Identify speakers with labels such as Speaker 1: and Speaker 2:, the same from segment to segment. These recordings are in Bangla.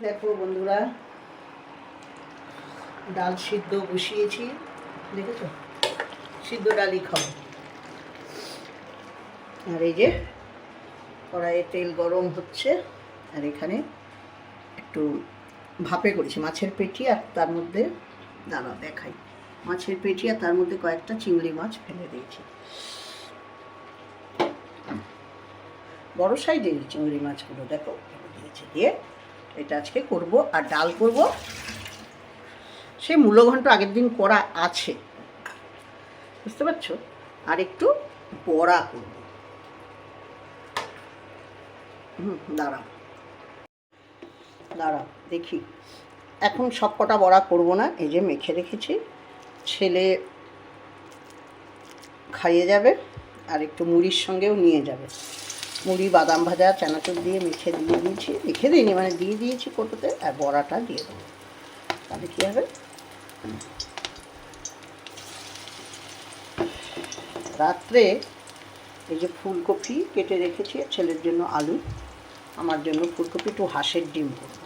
Speaker 1: দেখো বন্ধুরা, ডাল সিদ্ধ বসিয়েছি, দেখেছো? সিদ্ধ ডালই খাবো। আর এই যে কড়াইয়ে তেল গরম হচ্ছে, আর এখানে একটু ভাপে করেছি মাছের পেটি, আর তার মধ্যে দাঁড়া দেখাই, মাছের পেটি আর তার মধ্যে কয়েকটা চিংড়ি মাছ ফেলে দিয়েছি, বড় সাইজের চিংড়ি মাছগুলো দেখো ফেলে দিয়েছি। দিয়ে এটা আজকে করব, আর ডাল করব। সেই মূলঘণ্ট আগের দিন করা আছে, বুঝতে পারছো? আর একটু বড়া করব। দাঁড়াও দাঁড়াও দেখি, এখন সব কটা বড়া করব না, এই যে মেখে রেখেছি, ছেলে খাইয়ে যাবে, আর একটু মুড়ির সঙ্গেও নিয়ে যাবে। মুড়ি বাদাম ভাজা চানাচুর দিয়ে মেখে দিইনি মানে দিয়ে দিয়েছি কৌটোতে, আর বড়াটা দিয়ে দেবো। তাহলে কী হবে, রাত্রে এই যে ফুলকপি কেটে রেখেছি, ছেলের জন্য আলু, আমার জন্য ফুলকপি, একটু হাঁসের ডিম করব।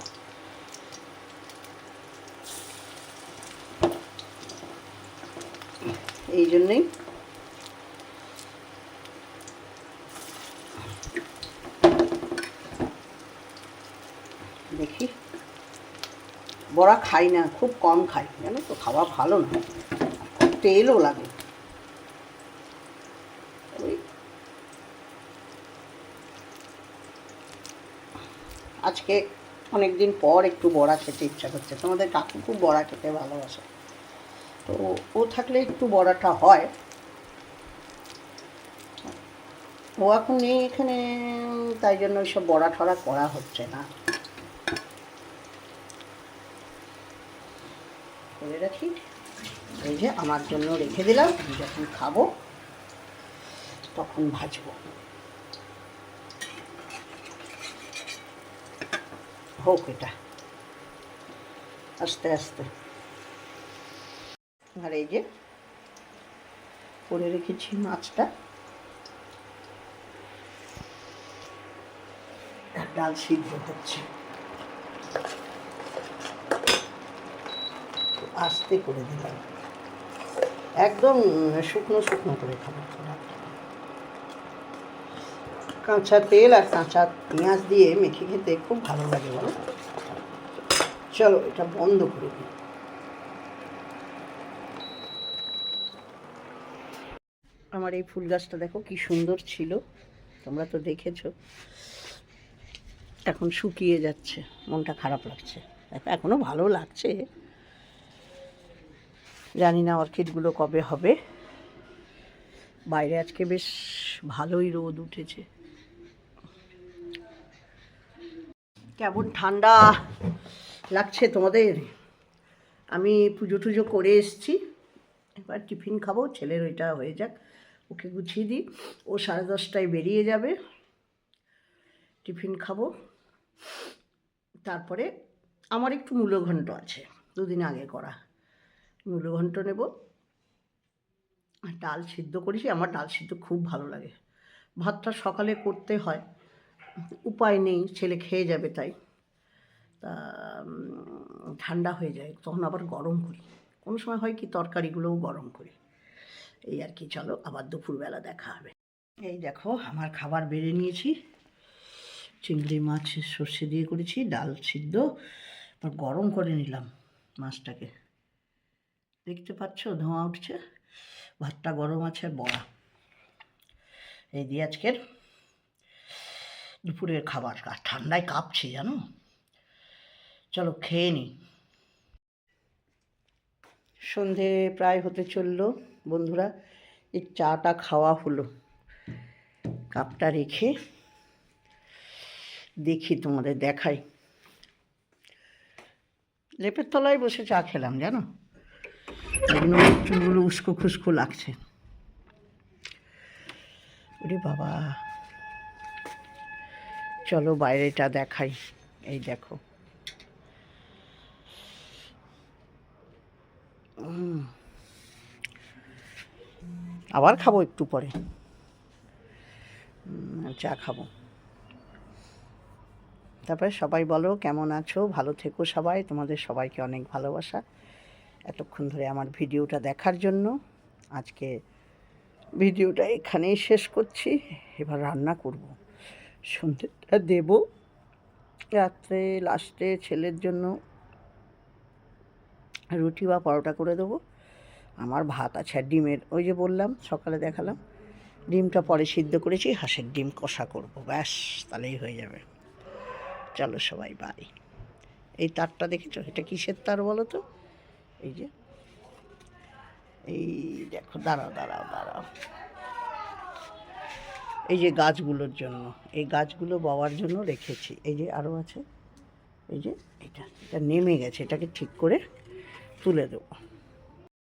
Speaker 1: এই জন্যেই দেখি, বড়া খাই না, খুব কম খাই, জানো তো, খাওয়া ভালো না, খুব তেলও লাগে। ওই আজকে অনেক দিন পর একটু বড়া খেতে ইচ্ছা করছে। তোমাদের কাকু খুব বড়া খেতে ভালোবাসে, তো ও থাকলে একটু বড়াটা হয়। ও এখন নেই এখানে, তাই জন্য ওইসব বড়া ঠড়া করা হচ্ছে না। করে রাখি, এই যে আমার জন্য রেখে দিলাম, আমি যখন খাবো তখন ভাজবো। হোক এটা আস্তে আস্তে। আর এই যে করে রেখেছি মাছটা, ডাল সিদ্ধ হচ্ছে, আস্তে করে দিলাম, একদম শুকনো শুকনো করে খাবো। কাঁচা তেল আর কাঁচা পেঁয়াজ দিয়ে মেখে খেতে খুব ভালো লাগে, বলো? চলো এটা বন্ধ করে দিই। আমার এই ফুল গাছটা দেখো কি সুন্দর ছিল, তোমরা তো দেখেছো, এখন শুকিয়ে যাচ্ছে, মনটা খারাপ লাগছে। দেখো এখনো ভালো লাগছে, জানি না অর্কিডগুলো কবে হবে। বাইরে আজকে বেশ ভালোই রোদ উঠেছে, কেমন ঠান্ডা লাগছে তোমাদের। আমি পুজো টুজো করে এসেছি, এবার টিফিন খাবো, ছেলের ওইটা হয়ে যাক, ওকে গুছিয়ে দিই, ও 10:30টায় বেরিয়ে যাবে, টিফিন খাবো। তারপরে আমার একটু মূলঘণ্ট আছে, দুদিন আগে করা, মূলঘণ্ট নেব। ডাল সিদ্ধ করেছি, আমার ডাল সিদ্ধ খুব ভালো লাগে। ভাতটা সকালে করতে হয়, উপায় নেই, ছেলে খেয়ে যাবে তাই। তা ঠান্ডা হয়ে যায়, তখন আবার গরম করি, কোনো সময় হয় কি তরকারিগুলোও গরম করি, এই আর কি। চলো আবার দুপুরবেলা দেখা হবে। এই দেখো আমার খাবার বেড়ে নিয়েছি, চিংড়ি মাছ সর্ষে দিয়ে করেছি, ডাল সিদ্ধ, এবার গরম করে নিলাম মাছটাকে, দেখতে পাচ্ছ ধোঁয়া উঠছে, ভাতটা গরম আছে, বড়া, এই দিয়ে আজকের দুপুরের খাবার। ঠান্ডায় কাঁপছি জানো, চলো খেয়ে নিই। সন্ধে প্রায় হতে চললো বন্ধুরা, এই চাটা খাওয়া হলো, কাপটা রেখে দেখি তোমাদের দেখাই, লেপের তলায় বসে চা খেলাম জানো, এগুলো চুলগুলো উস্কো খুস্কো লাগছে। ওরে বাবা, চলো বাইরেটা দেখাই, এই দেখো, আবার খাবো একটু পরে, চা খাবো। তারপরে সবাই বলো কেমন আছো, ভালো থেকো সবাই, তোমাদের সবাইকে অনেক ভালোবাসা এতক্ষণ ধরে আমার ভিডিওটা দেখার জন্য। আজকে ভিডিওটা এখানেই শেষ করছি। এবার রান্না করব, সন্ধ্যেটা দেব, রাত্রে লাস্টে ছেলের জন্য রুটি বা পরোটা করে দেবো। আমার ভাত আছে, আর ডিমের ওই যে বললাম সকালে দেখালাম, ডিমটা পরে সিদ্ধ করেছি, হাঁসের ডিম কষা করব, ব্যাস তাহলেই হয়ে যাবে। চলো সবাই বাই। এই তারটা দেখেছো, এটা কিসের তার বলো তো? এই যে এই দেখো, দাঁড়াও দাঁড়াও দাঁড়াও, এই যে গাছগুলোর জন্য, এই গাছগুলো বওয়ার জন্য রেখেছি। এই যে আরও আছে, এই যে এটা নেমে গেছে, এটাকে ঠিক করে তুলে দেবো।